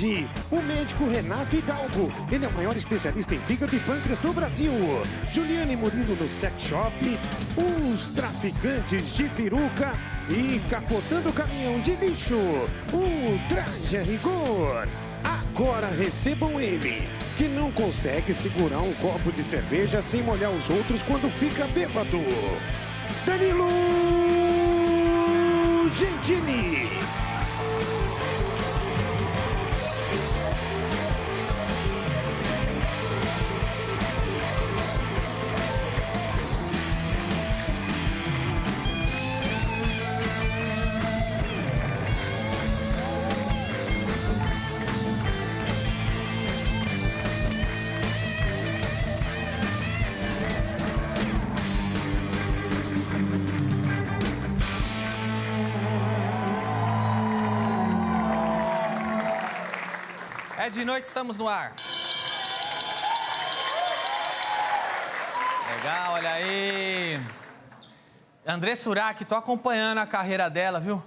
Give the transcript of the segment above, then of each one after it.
hoje o médico Renato Hidalgo. Ele é o maior especialista em fígado e pâncreas do Brasil. Juliane Murilo no Sex Shop, os traficantes de peruca e capotando o caminhão de lixo, o Traje a Rigor. Agora recebam ele, que não consegue segurar um copo de cerveja sem molhar os outros quando fica bêbado. Danilo Gentili. É de noite, estamos no ar. Legal, olha aí. Andressa Urach, tô acompanhando a carreira dela, viu?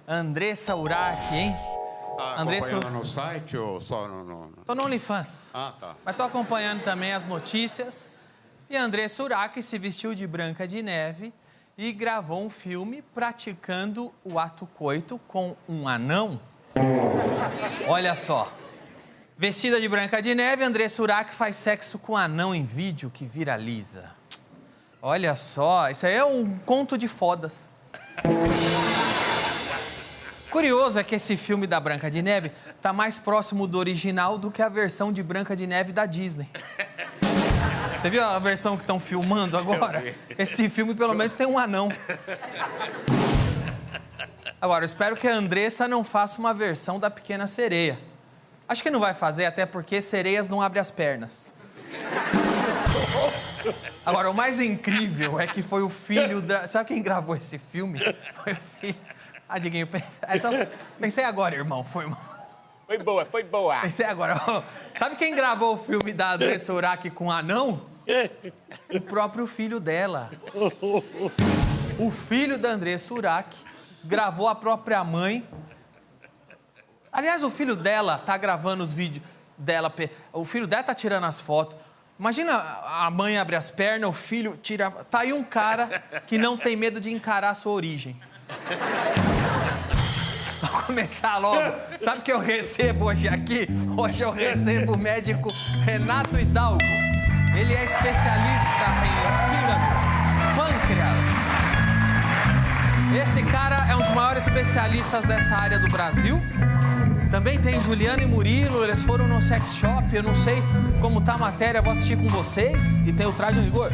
Andressa Urach, hein? Tá acompanhando no site ou só no... Tô no OnlyFans. Ah, tá. Mas tô acompanhando também as notícias. E a Andressa Urach se vestiu de Branca de Neve e gravou um filme praticando o ato coito com um anão. Olha só. Vestida de Branca de Neve, Andressa Urach faz sexo com um anão em vídeo que viraliza. Olha só, isso aí é um conto de fodas. Curioso é que esse filme da Branca de Neve tá mais próximo do original do que a versão de Branca de Neve da Disney. Você viu a versão que estão filmando agora? Esse filme, pelo menos, tem um anão. Agora, eu espero que a Andressa não faça uma versão da Pequena Sereia. Acho que não vai fazer, até porque sereias não abrem as pernas. Agora, o mais incrível é que foi o filho da... Sabe quem gravou esse filme? Foi o filho... Ah, Diguinho, pensei agora, irmão. Foi boa, foi boa. Pensei agora. Sabe quem gravou o filme da Andressa Urach com um anão? O próprio filho dela. O filho da Andressa Urach gravou a própria mãe. Aliás, o filho dela tá gravando os vídeos dela. O filho dela tá tirando as fotos. Imagina a mãe abre as pernas, o filho tira... Tá aí um cara que não tem medo de encarar a sua origem. Vamos começar logo. Sabe o que eu recebo hoje aqui? Hoje eu recebo o médico Renato Hidalgo. Ele é especialista em fígado, pâncreas. Esse cara é um dos maiores especialistas dessa área do Brasil. Também tem Juliane Murilo, eles foram no Sex Shop, eu não sei como tá a matéria, vou assistir com vocês. E tem o Traje a Rigor.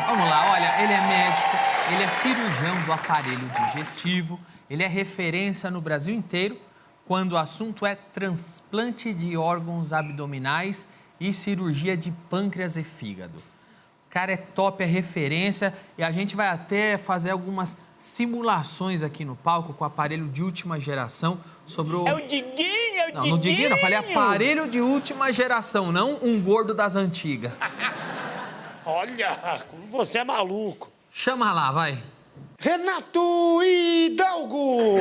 Vamos lá, olha, ele é médico, ele é cirurgião do aparelho digestivo, ele é referência no Brasil inteiro quando o assunto é transplante de órgãos abdominais e cirurgia de pâncreas e fígado. O cara é top, é referência e a gente vai até fazer algumas simulações aqui no palco com aparelho de última geração sobre o... É o Diguinho, é o Diguinho. Não, no Diguinho não, falei aparelho de última geração, não um gordo das antigas. Olha, como você é maluco. Chama lá, vai. Renato Hidalgo.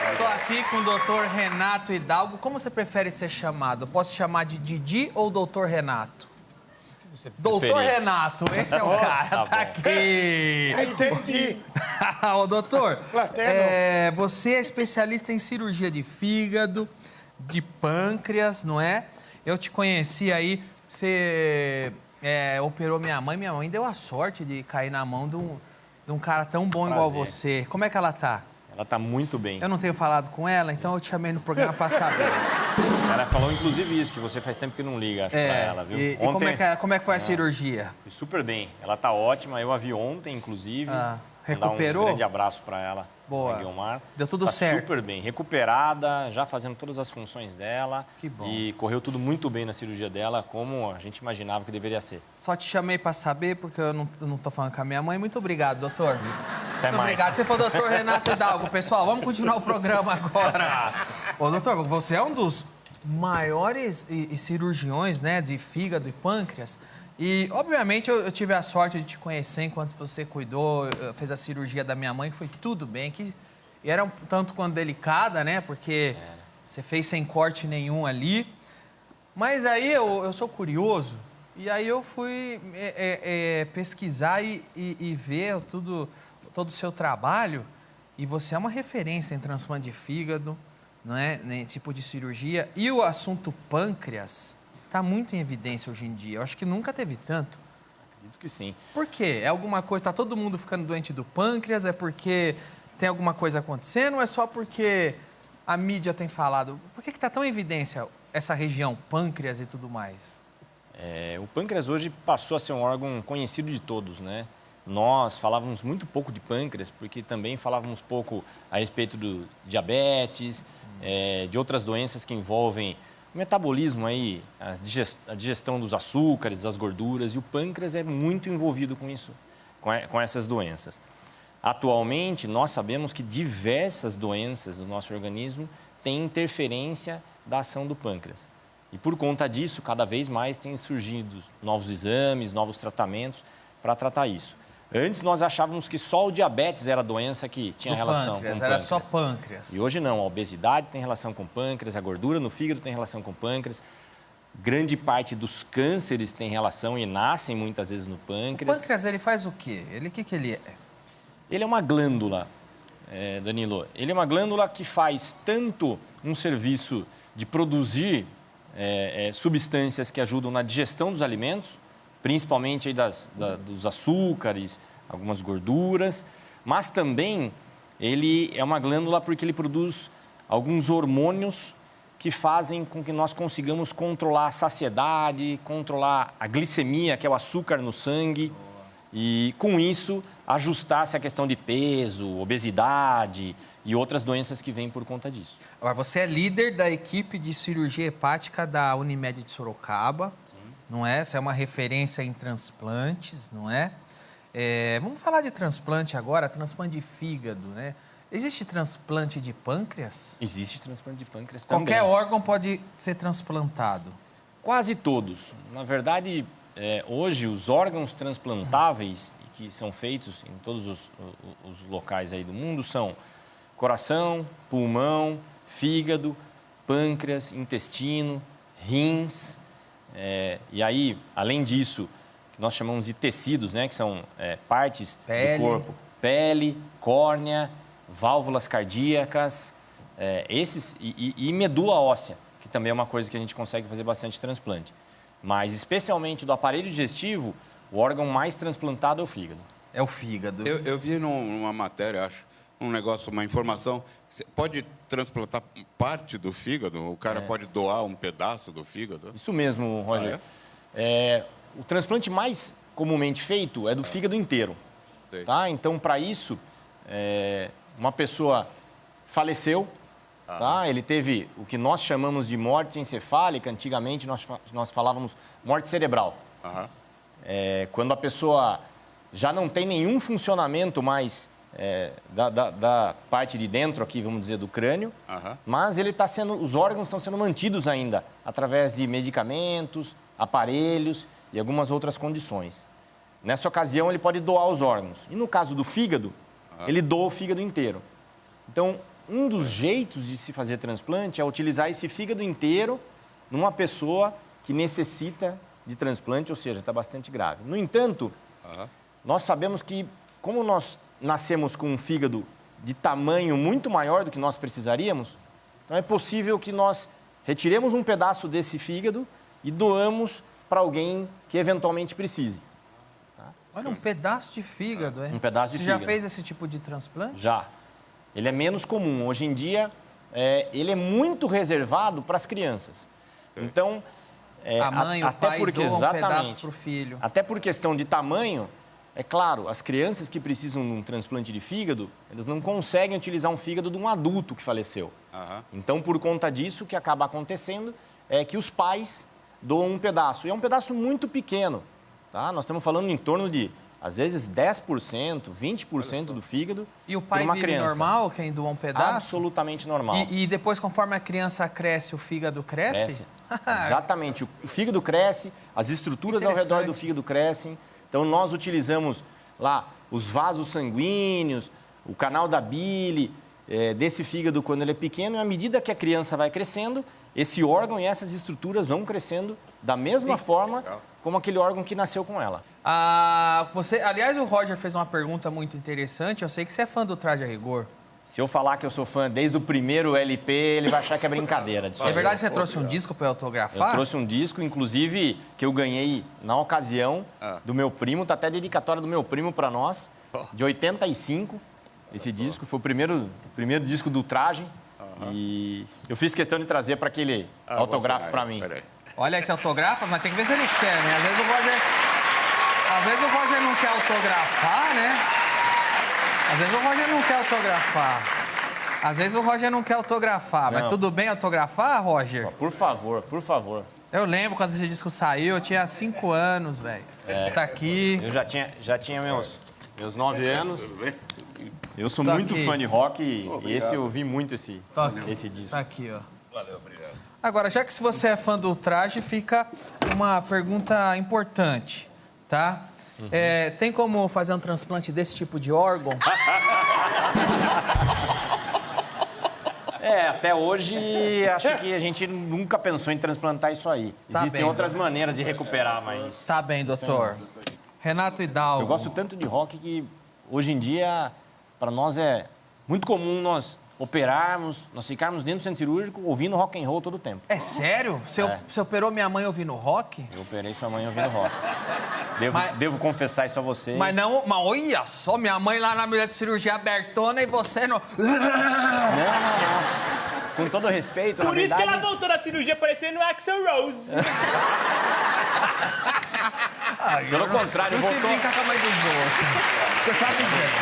Estou aqui com o doutor Renato Hidalgo. Como você prefere ser chamado? Eu posso chamar de Didi ou doutor Renato? Doutor Renato, esse é o cara, tá aqui. Entendi. Ô, doutor, você é especialista em cirurgia de fígado, de pâncreas, não é? Eu te conheci aí, você operou minha mãe deu a sorte de cair na mão de um cara tão bom igual você. Como é que ela tá? Ela tá muito bem. Eu não tenho falado com ela, então eu te chamei no programa para saber. Ela falou, inclusive, isso, que você faz tempo que não liga, acho, pra ela, viu? E Ontem... como é que foi a cirurgia? Foi super bem. Ela tá ótima. Eu a vi ontem, inclusive. Recuperou? Um grande abraço para ela. Boa. Guilmar. Deu tudo certo. Super bem. Recuperada, já fazendo todas as funções dela. Que bom. E correu tudo muito bem na cirurgia dela, como a gente imaginava que deveria ser. Só te chamei para saber, porque eu não tô falando com a minha mãe. Muito obrigado, doutor. Até Muito mais. obrigado. Você foi o doutor Renato Hidalgo. Pessoal, vamos continuar o programa agora. Ô, doutor, você é um dos maiores cirurgiões, né, de fígado e pâncreas. E, obviamente, eu tive a sorte de te conhecer enquanto você cuidou, fez a cirurgia da minha mãe, que foi tudo bem. E era um tanto quanto delicada, né? Porque você fez sem corte nenhum ali. Mas aí eu sou curioso, e aí eu fui pesquisar e ver todo o seu trabalho. E você é uma referência em transplante de fígado, não é? Nesse tipo de cirurgia. E o assunto pâncreas está muito em evidência hoje em dia. Eu acho que nunca teve tanto. Acredito que sim. Por quê? É alguma coisa, está todo mundo ficando doente do pâncreas? É porque tem alguma coisa acontecendo? Ou é só porque a mídia tem falado? Por que está tão em evidência essa região, pâncreas e tudo mais? O pâncreas hoje passou a ser um órgão conhecido de todos, né? Nós falávamos muito pouco de pâncreas, porque também falávamos pouco a respeito do diabetes, de outras doenças que envolvem o metabolismo aí, a digestão dos açúcares, das gorduras, e o pâncreas é muito envolvido com isso, com essas doenças. Atualmente, nós sabemos que diversas doenças do nosso organismo têm interferência da ação do pâncreas. E por conta disso, cada vez mais têm surgido novos exames, novos tratamentos para tratar isso. Antes nós achávamos que só o diabetes era a doença que tinha relação com o pâncreas. Era só pâncreas. E hoje não, a obesidade tem relação com o pâncreas, a gordura no fígado tem relação com o pâncreas. Grande parte dos cânceres tem relação e nascem muitas vezes no pâncreas. O pâncreas, ele faz o quê? O que ele é? Ele é uma glândula, Danilo. Ele é uma glândula que faz tanto um serviço de produzir substâncias que ajudam na digestão dos alimentos, principalmente aí dos açúcares, algumas gorduras, mas também ele é uma glândula porque ele produz alguns hormônios que fazem com que nós consigamos controlar a saciedade, controlar a glicemia, que é o açúcar no sangue, e com isso ajustar-se a questão de peso, obesidade e outras doenças que vêm por conta disso. Agora, você é líder da equipe de cirurgia hepática da Unimed de Sorocaba. Não é? Essa é uma referência em transplantes, não é? Vamos falar de transplante agora, transplante de fígado, né? Existe transplante de pâncreas? Existe transplante de pâncreas também. Qualquer órgão pode ser transplantado? Quase todos. Na verdade, hoje os órgãos transplantáveis, que são feitos em todos os locais aí do mundo, são coração, pulmão, fígado, pâncreas, intestino, rins... e aí, além disso, que nós chamamos de tecidos, né, que são partes do corpo, pele, córnea, válvulas cardíacas, e medula óssea, que também é uma coisa que a gente consegue fazer bastante transplante. Mas, especialmente do aparelho digestivo, o órgão mais transplantado é o fígado. É o fígado. Eu vi numa matéria, acho, um negócio, uma informação, você pode transplantar parte do fígado? O cara pode doar um pedaço do fígado? Isso mesmo, Roger. O transplante mais comumente feito é do fígado inteiro. Tá? Então, para isso, uma pessoa faleceu, tá? Ele teve o que nós chamamos de morte encefálica. Antigamente, nós falávamos morte cerebral. Quando a pessoa já não tem nenhum funcionamento mais da parte de dentro aqui, vamos dizer, do crânio, mas os órgãos estão sendo mantidos ainda através de medicamentos, aparelhos e algumas outras condições. Nessa ocasião, ele pode doar os órgãos. E no caso do fígado, ele doa o fígado inteiro. Então, um dos jeitos de se fazer transplante é utilizar esse fígado inteiro numa pessoa que necessita de transplante, ou seja, está bastante grave. No entanto, nós sabemos que, como nós nascemos com um fígado de tamanho muito maior do que nós precisaríamos, então é possível que nós retiremos um pedaço desse fígado e doamos para alguém que eventualmente precise. Tá? Olha, um pedaço de fígado, Um pedaço de fígado. Você já fez esse tipo de transplante? Já. Ele é menos comum. Hoje em dia, ele é muito reservado para as crianças. Então, a mãe, o pai doa um pedaço para o filho. Até por questão de tamanho, é claro, as crianças que precisam de um transplante de fígado, elas não conseguem utilizar um fígado de um adulto que faleceu. Então, por conta disso, o que acaba acontecendo é que os pais doam um pedaço. E é um pedaço muito pequeno, tá? Nós estamos falando em torno de, às vezes, 10%, 20% do fígado. E o pai vive criança. Normal, quem doa um pedaço? Absolutamente normal. E depois, conforme a criança cresce, o fígado cresce? Exatamente. O fígado cresce, as estruturas ao redor do fígado crescem. Então, nós utilizamos lá os vasos sanguíneos, o canal da bile, desse fígado quando ele é pequeno. E à medida que a criança vai crescendo, esse órgão e essas estruturas vão crescendo da mesma forma como aquele órgão que nasceu com ela. Aliás, o Roger fez uma pergunta muito interessante. Eu sei que você é fã do Traje a Rigor. Se eu falar que eu sou fã desde o primeiro LP, ele vai achar que é brincadeira. É verdade que você trouxe um disco para autografar? Eu trouxe um disco, inclusive, que eu ganhei na ocasião do meu primo. Tá até a dedicatória do meu primo para nós, de 85. Esse disco foi o primeiro disco do Traje. E eu fiz questão de trazer para aquele autógrafo para mim. Olha, esse autógrafo, mas tem que ver se ele quer, né? Às vezes o Roger não quer autografar, né? Às vezes o Roger não quer autografar. Não. Mas tudo bem autografar, Roger? Por favor, por favor. Eu lembro quando esse disco saiu, eu tinha 5 anos, velho. Tá aqui. Eu já tinha meus 9 anos. Eu sou muito fã de rock e esse eu ouvi muito esse disco. Tá aqui, ó. Valeu, obrigado. Agora, já que se você é fã do Traje, fica uma pergunta importante, tá? Tem como fazer um transplante desse tipo de órgão? Até hoje, acho que a gente nunca pensou em transplantar isso aí. Existem outras maneiras de recuperar, mas... Tá bem, doutor. Renato Hidalgo. Eu gosto tanto de rock que, hoje em dia, para nós é muito comum nós operarmos, nós ficarmos dentro do centro cirúrgico ouvindo rock and roll todo o tempo. É sério? Você operou minha mãe ouvindo rock? Eu operei sua mãe ouvindo rock. Devo confessar isso a você. Mas olha só, minha mãe lá na mesa de cirurgia abertona e você não... Não. Com todo respeito, Por isso que ela voltou da cirurgia parecendo o Axl Rose. Pelo contrário, não se brinca com a mãe dos outros. Você sabe disso.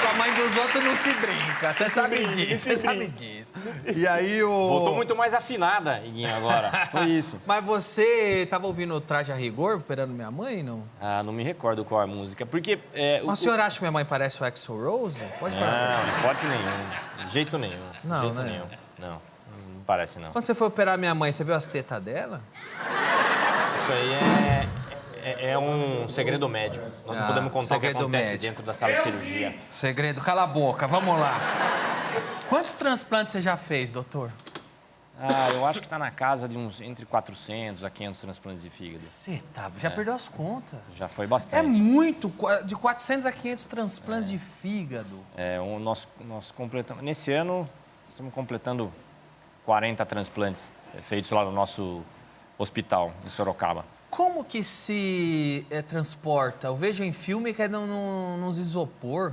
Com a mãe dos outros não se brinca. Você sabe disso. E aí Voltou muito mais afinada, Iguinho, agora. Foi isso. Mas você tava ouvindo o Traje a Rigor, operando minha mãe, não? Não me recordo qual é a música, porque... Mas o senhor acha que minha mãe parece o Axl Rose? Pode falar. Não, pode nenhum. De jeito nenhum. Não, jeito né? nenhum. Não parece, não. Quando você foi operar minha mãe, você viu as tetas dela? Isso aí é um segredo médico. Nós não podemos contar o que acontece dentro da sala de cirurgia. Segredo, cala a boca, vamos lá. Quantos transplantes você já fez, doutor? Eu acho que está na casa de uns entre 400 a 500 transplantes de fígado. Você já perdeu as contas. Já foi bastante. É muito, de 400 a 500 transplantes de fígado. Nós completamos... Nesse ano, estamos completando 40 transplantes feitos lá no nosso hospital, em Sorocaba. Como que se transporta? Eu vejo em filme que é nos isopor,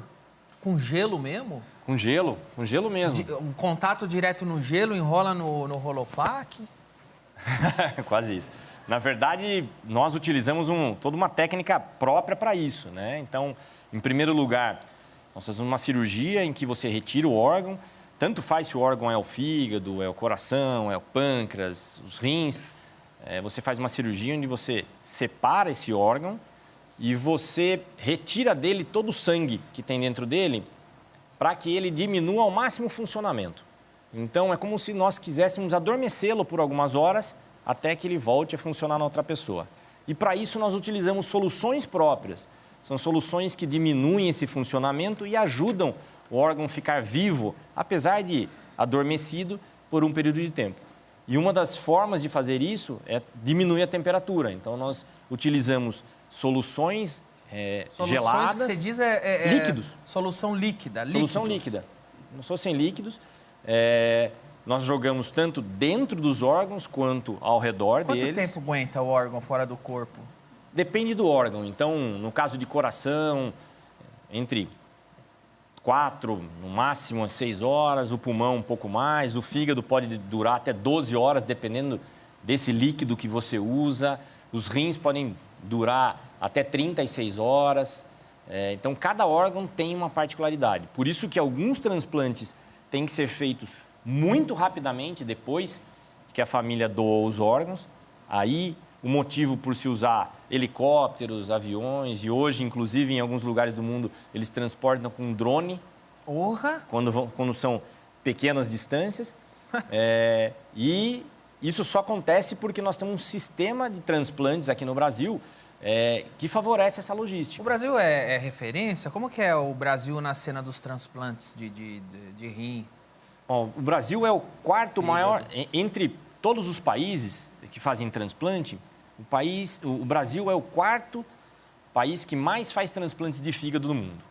com gelo mesmo? Com gelo mesmo. Um contato direto no gelo, enrola no Rolopac? Quase isso. Na verdade, nós utilizamos toda uma técnica própria para isso, né? Então, em primeiro lugar, nós fazemos uma cirurgia em que você retira o órgão, tanto faz se o órgão é o fígado, é o coração, é o pâncreas, os rins. Você faz uma cirurgia onde você separa esse órgão e você retira dele todo o sangue que tem dentro dele para que ele diminua ao máximo o funcionamento. Então, é como se nós quiséssemos adormecê-lo por algumas horas até que ele volte a funcionar na outra pessoa. E para isso nós utilizamos soluções próprias. São soluções que diminuem esse funcionamento e ajudam o órgão a ficar vivo, apesar de adormecido por um período de tempo. E uma das formas de fazer isso é diminuir a temperatura. Então, nós utilizamos soluções geladas... que você diz líquidos. Solução líquida. Solução líquida. Não sou sem líquidos. Nós jogamos tanto dentro dos órgãos quanto ao redor deles. Quanto tempo aguenta o órgão fora do corpo? Depende do órgão. Então, no caso de coração, entre 4, no máximo 6 horas, o pulmão um pouco mais, o fígado pode durar até 12 horas, dependendo desse líquido que você usa. Os rins podem durar até 36 horas. Então, cada órgão tem uma particularidade. Por isso que alguns transplantes têm que ser feitos muito rapidamente depois que a família doou os órgãos. Aí, o motivo por se usar helicópteros, aviões, e hoje, inclusive, em alguns lugares do mundo, eles transportam com drone, quando são pequenas distâncias. E isso só acontece porque nós temos um sistema de transplantes aqui no Brasil que favorece essa logística. O Brasil é referência? Como que é o Brasil na cena dos transplantes de rim? Bom, o Brasil é o quarto maior, entre todos os países que fazem transplante, o Brasil é o quarto país que mais faz transplantes de fígado do mundo.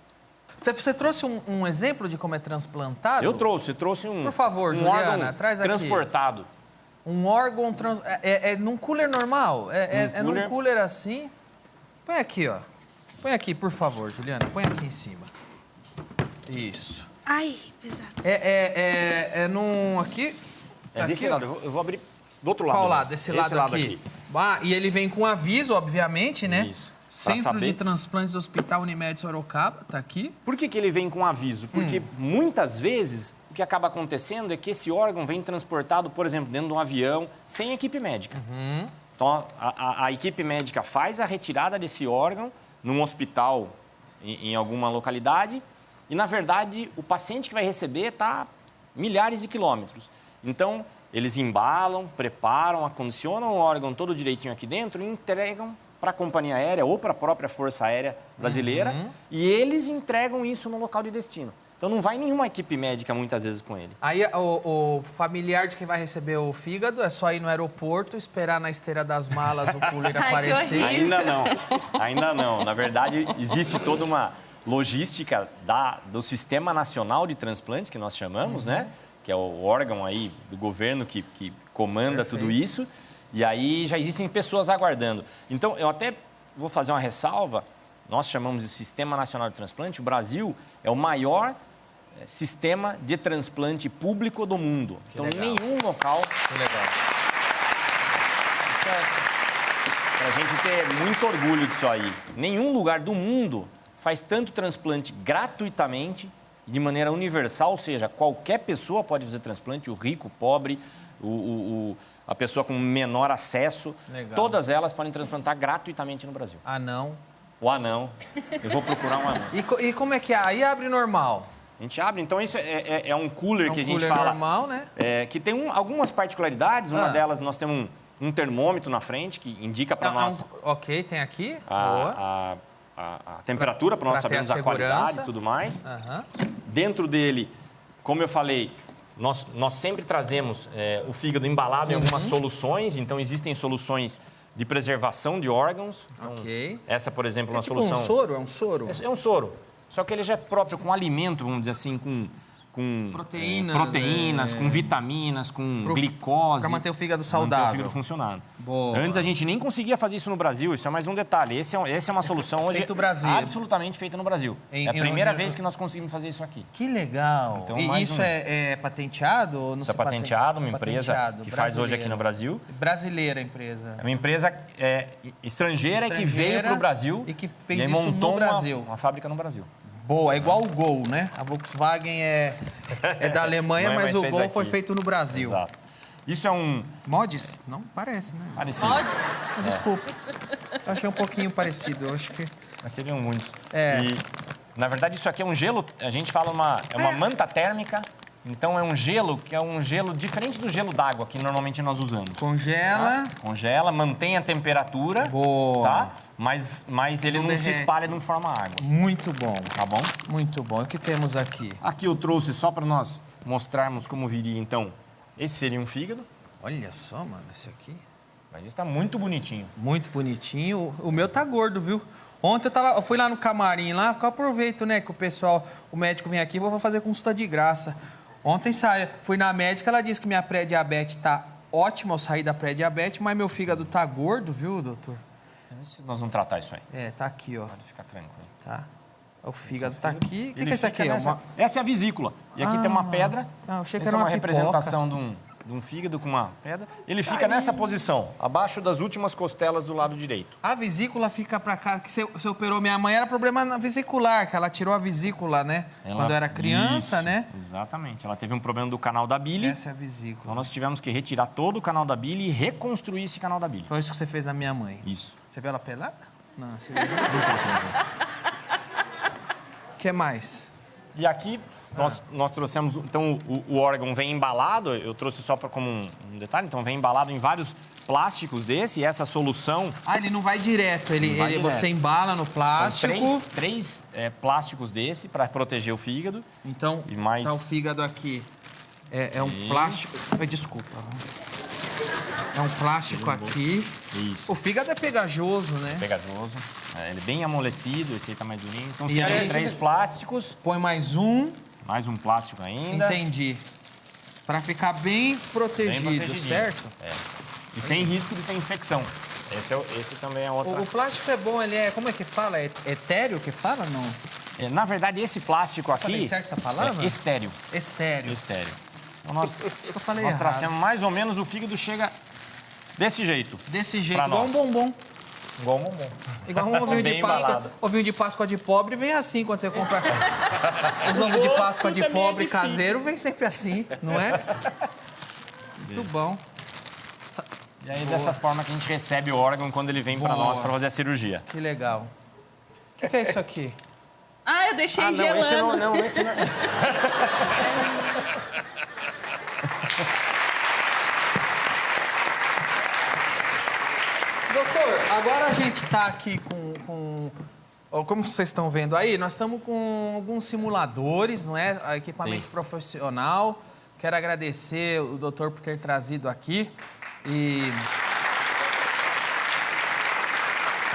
Você trouxe um exemplo de como é transplantado? Eu trouxe um... Por favor, Juliana, traz aqui. Transportado. Um órgão... num cooler normal? Num cooler assim? Põe aqui, ó. Põe aqui, por favor, Juliana. Põe aqui em cima. Isso. Ai, pesado. Num... Aqui? É desse lado. Eu vou abrir do outro lado. Qual lado? Desse lado aqui. E ele vem com aviso, obviamente, né? Isso. Centro de Transplantes do Hospital Unimed Sorocaba, tá aqui. Por que ele vem com aviso? Porque muitas vezes o que acaba acontecendo é que esse órgão vem transportado, por exemplo, dentro de um avião, sem equipe médica. Então, a equipe médica faz a retirada desse órgão num hospital em alguma localidade e, na verdade, o paciente que vai receber está milhares de quilômetros. Então, eles embalam, preparam, acondicionam o órgão todo direitinho aqui dentro e entregam para a companhia aérea ou para a própria Força Aérea Brasileira e eles entregam isso no local de destino. Então, não vai nenhuma equipe médica muitas vezes com ele. Aí, o familiar de quem vai receber o fígado é só ir no aeroporto, esperar na esteira das malas o cooler aparecer? Ainda não. Na verdade, existe toda uma logística do Sistema Nacional de Transplantes, que nós chamamos, né? Que é o órgão aí do governo que comanda tudo isso. E aí já existem pessoas aguardando. Então, eu até vou fazer uma ressalva. Nós chamamos de Sistema Nacional de Transplante. O Brasil é o maior sistema de transplante público do mundo. Então, nenhum local... Que legal. Para a gente ter muito orgulho disso aí. Nenhum lugar do mundo faz tanto transplante gratuitamente, de maneira universal, ou seja, qualquer pessoa pode fazer transplante, o rico, o pobre, a pessoa com menor acesso. Legal. Todas elas podem transplantar gratuitamente no Brasil. Anão. O anão. Eu vou procurar um anão. E como é que é? Aí abre normal. A gente abre, então isso é um cooler que a gente fala. Normal, né? Que tem algumas particularidades. Uma delas, nós temos um termômetro na frente que indica para nós. Ok, tem aqui. A temperatura, para nós sabermos a qualidade e tudo mais. Dentro dele, como eu falei, nós sempre trazemos o fígado embalado em algumas soluções. Então, existem soluções de preservação de órgãos. Então, essa, por exemplo, uma solução... um soro? É um soro? É um soro. Só que ele já é próprio com alimento, vamos dizer assim, com proteínas, com vitaminas, com glicose. Para manter o fígado saudável. Manter o fígado funcionando. Boa. Antes a gente nem conseguia fazer isso no Brasil, isso é mais um detalhe. Essa é uma solução hoje absolutamente feita no Brasil. É a primeira vez que nós conseguimos fazer isso aqui. Que legal. Então, e isso é patenteado? Ou não isso é patenteado, uma empresa que faz hoje aqui no Brasil. Brasileira a empresa. É uma empresa estrangeira que veio para o Brasil e que fez isso montou no Brasil. Uma fábrica no Brasil. Boa, é igual o Gol, né? A Volkswagen é da Alemanha, mas o Gol foi feito no Brasil. Exato. Isso é um... Mods? Não parece, né? Parecido. Mods? Desculpa. Eu achei um pouquinho parecido, eu acho que... Mas seriam muitos. E, na verdade, isso aqui é um gelo, a gente fala uma manta térmica. Então, é um gelo que é um gelo diferente do gelo d'água que normalmente nós usamos. Congela. Tá? Congela, mantém a temperatura. Boa. Tá? Mas ele não se espalha de forma água. Muito bom. Tá bom? Muito bom. O que temos aqui? Aqui eu trouxe só para nós mostrarmos como viria, então. Esse seria um fígado. Olha só, mano, esse aqui. Mas está muito bonitinho. Muito bonitinho. O meu tá gordo, viu? Ontem eu fui lá no camarim, lá, porque eu aproveito, né, que o médico vem aqui, vou fazer consulta de graça. Ontem fui na médica, ela disse que minha pré-diabetes tá ótima, eu saí da pré-diabetes, mas meu fígado tá gordo, viu, doutor? Nós vamos tratar isso aí. Tá aqui, ó. Pode ficar tranquilo. Tá. O fígado tá aqui. O que é isso aqui? Essa é a vesícula. E aqui tem uma pedra. Eu achei que Essa era é uma pipoca. representação de um fígado com uma pedra. Ele fica nessa posição, abaixo das últimas costelas do lado direito. A vesícula fica pra cá. Que você operou minha mãe, era problema na vesicular, que ela tirou a vesícula, né? Quando era criança, Isso, né? Exatamente. Ela teve um problema do canal da bile. Essa é a vesícula. Então nós tivemos que retirar todo o canal da bile e reconstruir esse canal da bile. Foi isso que você fez na minha mãe. Isso. Você viu ela pelada? Não, você viu. Não posso dizer. O que mais? E aqui nós trouxemos, então o órgão vem embalado, eu trouxe só como um detalhe, então vem embalado em vários plásticos desse, e essa solução... Ele não vai direto, vai direto. Você embala no plástico. São três plásticos desse para proteger o fígado. Então, e mais... tá o fígado aqui. É um plástico... Desculpa. É um plástico aqui. Isso. O fígado é pegajoso, né? Pegajoso. Ele é bem amolecido, esse aí tá mais durinho. Então, E aí, 3 plásticos. Põe mais um. Mais um plástico ainda. Entendi. Para ficar bem protegido, certo? É. E sem risco de ter infecção. Esse também é outro. O plástico é bom, ele é... Como é que fala? É etéreo que fala, não? Na verdade, esse plástico aqui... Falei certo essa palavra? É estéreo. Estéreo. Estéreo. Então, nós errado. tracemos mais ou menos, o fígado chega desse jeito. Desse jeito, igual um bombom. Igual um bombom. Igual um ovinho de Páscoa. Embalado. Ovinho de Páscoa de pobre vem assim quando você compra. Os ovos de Páscoa de pobre caseiro vem sempre assim, não é? Muito bom. E aí, dessa forma que a gente recebe o órgão quando ele vem para nós para fazer a cirurgia. Que legal. O que é isso aqui? Eu deixei gelando. Esse não. Doutor, agora a gente está aqui com... Como vocês estão vendo aí, nós estamos com alguns simuladores, não é? Equipamento profissional. Quero agradecer o doutor por ter trazido aqui. E...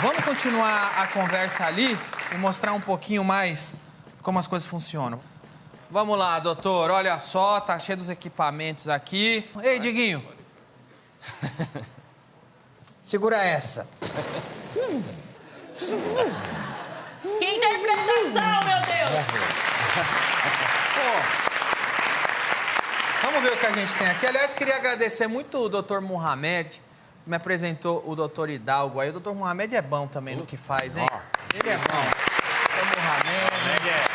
Vamos continuar a conversa ali e mostrar um pouquinho mais como as coisas funcionam. Vamos lá, doutor. Olha só, tá cheio dos equipamentos aqui. Ei, Diguinho. Segura essa. Que interpretação, meu Deus! Vamos ver o que a gente tem aqui. Aliás, queria agradecer muito o doutor Mohamed, que me apresentou o doutor Hidalgo. Aí o doutor Mohamed é bom também no que faz, hein? Ele é bom. Doutor Mohamed é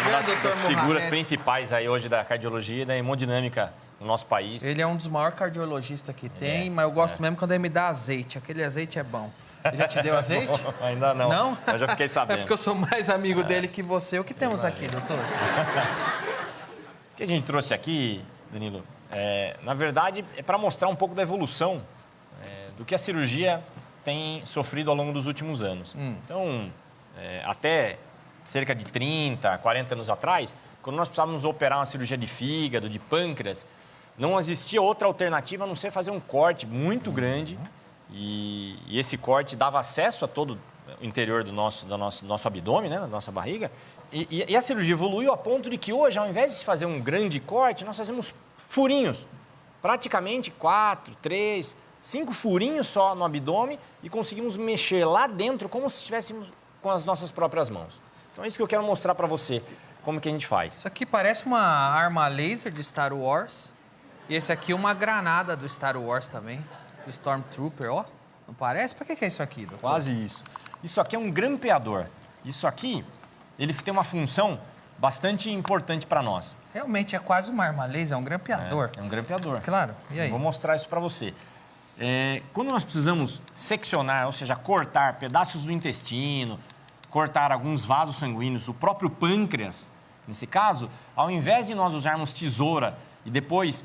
uma das figuras principais aí hoje da cardiologia e da hemodinâmica no nosso país. Ele é um dos maiores cardiologistas que tem, mas eu gosto mesmo quando ele me dá azeite. Aquele azeite é bom. Ele já te deu azeite? Ainda não. Não? Eu já fiquei sabendo. É porque eu sou mais amigo dele que você. O que temos aqui, doutor? O que a gente trouxe aqui, Danilo, na verdade, é para mostrar um pouco da evolução do que a cirurgia tem sofrido ao longo dos últimos anos. Então, até cerca de 30, 40 anos atrás, quando nós precisávamos operar uma cirurgia de fígado, de pâncreas, não existia outra alternativa a não ser fazer um corte muito grande. E esse corte dava acesso a todo o interior do nosso abdômen, né, da nossa barriga. E a cirurgia evoluiu a ponto de que hoje, ao invés de fazer um grande corte, nós fazemos furinhos. Praticamente 4, 3, 5 furinhos só no abdômen e conseguimos mexer lá dentro como se estivéssemos com as nossas próprias mãos. Então é isso que eu quero mostrar para você, como que a gente faz. Isso aqui parece uma arma laser de Star Wars. E esse aqui é uma granada do Star Wars também. Do Stormtrooper, ó. Não parece? Pra que é isso aqui, doutor? Quase isso. Isso aqui é um grampeador. Isso aqui, ele tem uma função bastante importante para nós. Realmente é quase uma arma laser, é um grampeador. É um grampeador. Claro. E aí? Vou mostrar isso para você. Quando nós precisamos seccionar, ou seja, cortar pedaços do intestino, cortar alguns vasos sanguíneos, o próprio pâncreas, nesse caso, ao invés de nós usarmos tesoura e depois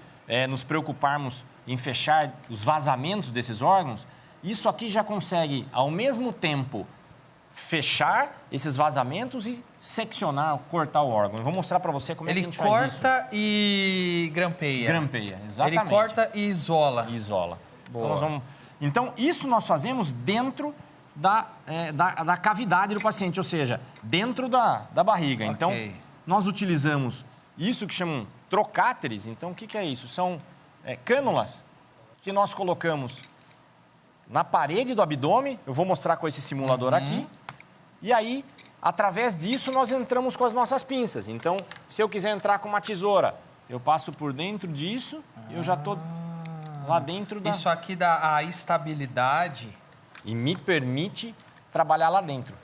nos preocuparmos em fechar os vazamentos desses órgãos, isso aqui já consegue, ao mesmo tempo, fechar esses vazamentos e seccionar, cortar o órgão. Eu vou mostrar para você como é que a gente faz isso. Ele corta e grampeia. Grampeia, exatamente. Ele corta e isola. Isola. Boa. Então, isso nós fazemos dentro da cavidade do paciente, ou seja, dentro da barriga. Okay. Então, nós utilizamos isso que chamam trocáteres. Então, o que é isso? São cânulas que nós colocamos na parede do abdômen. Eu vou mostrar com esse simulador aqui. E aí, Através disso, nós entramos com as nossas pinças. Então, se eu quiser entrar com uma tesoura, eu passo por dentro disso, eu já estou lá dentro da... Isso aqui dá a estabilidade. E me permite trabalhar lá dentro.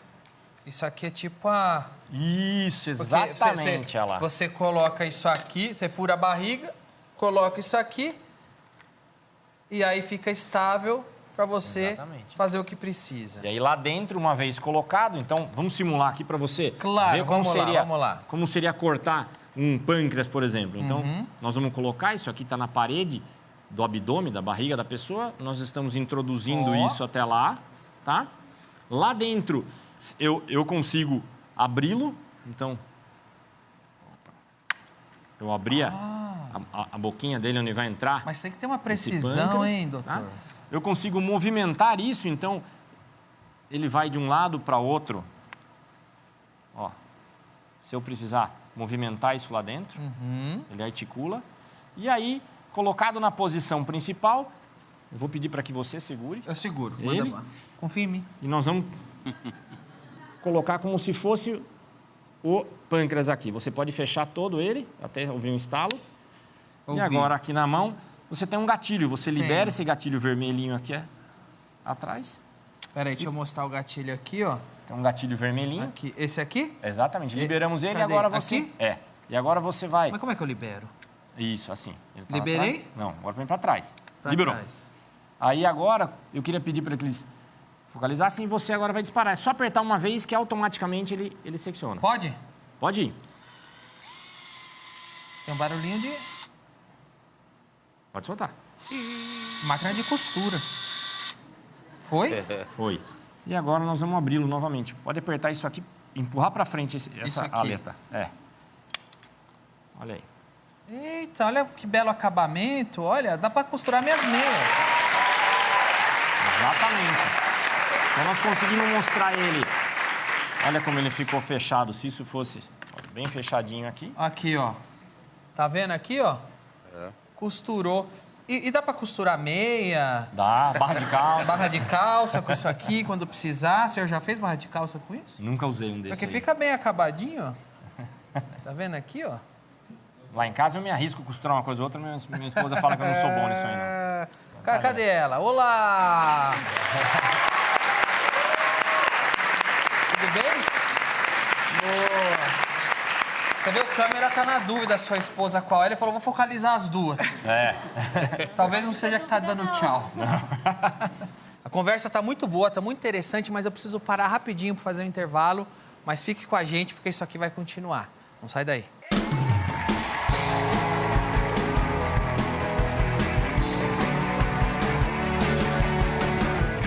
Isso aqui é tipo a... Isso, exatamente, olha lá. Você coloca isso aqui, você fura a barriga, coloca isso aqui, e aí fica estável para você fazer o que precisa. E aí lá dentro, uma vez colocado, então vamos simular aqui para você Claro, ver como seria, vamos lá. Como seria cortar um pâncreas, por exemplo. Então, nós vamos colocar, isso aqui está na parede do abdômen, da barriga da pessoa, nós estamos introduzindo isso até lá, tá? Lá dentro, eu consigo abri-lo, então, eu abri a boquinha dele onde vai entrar. Mas tem que ter uma precisão, hein, doutor? Tá? Eu consigo movimentar isso, então ele vai de um lado para outro. Ó, se eu precisar movimentar isso lá dentro, ele articula. E aí, colocado na posição principal, eu vou pedir para que você segure. Eu seguro, ele. manda lá. Confia em mim. E nós vamos colocar como se fosse o pâncreas aqui. Você pode fechar todo ele, até ouvir um estalo. E agora aqui na mão, você tem um gatilho. Você libera esse gatilho vermelhinho aqui atrás. Peraí, deixa eu mostrar o gatilho aqui, ó. Tem um gatilho vermelhinho. Aqui. Esse aqui? Exatamente. Liberamos ele e Cadê? agora você... Aqui? É. E agora você vai... Mas como é que eu libero? Isso, assim. Ele tá Liberei? Não, agora vem para trás. Pra Liberou. trás. Aí agora, eu queria pedir para que eles focalizassem e você agora vai disparar. É só apertar uma vez que automaticamente ele secciona. Pode? Pode ir. Tem um barulhinho de... Pode soltar. Máquina de costura. Foi? Foi. E agora nós vamos abri-lo novamente. Pode apertar isso aqui, empurrar para frente essa aqui. aleta. É. Olha aí. Eita, olha que belo acabamento. Olha, dá para costurar minhas meias. Exatamente. Então nós conseguimos mostrar ele. Olha como ele ficou fechado. Se isso fosse bem fechadinho aqui. Aqui, ó. Tá vendo aqui, ó? Costurou. E dá para costurar meia? Dá, barra de calça. Barra de calça com isso aqui, quando precisar. O senhor já fez barra de calça com isso? Nunca usei um desse. Porque aí. fica bem acabadinho, ó. Tá vendo aqui, ó? Lá em casa eu me arrisco a costurar uma coisa ou outra, minha esposa fala que eu não sou bom nisso aí, não. Cara, cadê ela? Olá! Tudo bem? Boa. Você vê, o câmera tá na dúvida, sua esposa qual é. Ele falou, vou focalizar as duas. É. Talvez não seja que tá dando tchau. A conversa tá muito boa, tá muito interessante, mas eu preciso parar rapidinho para fazer um intervalo. Mas fique com a gente, porque isso aqui vai continuar. Não sai daí.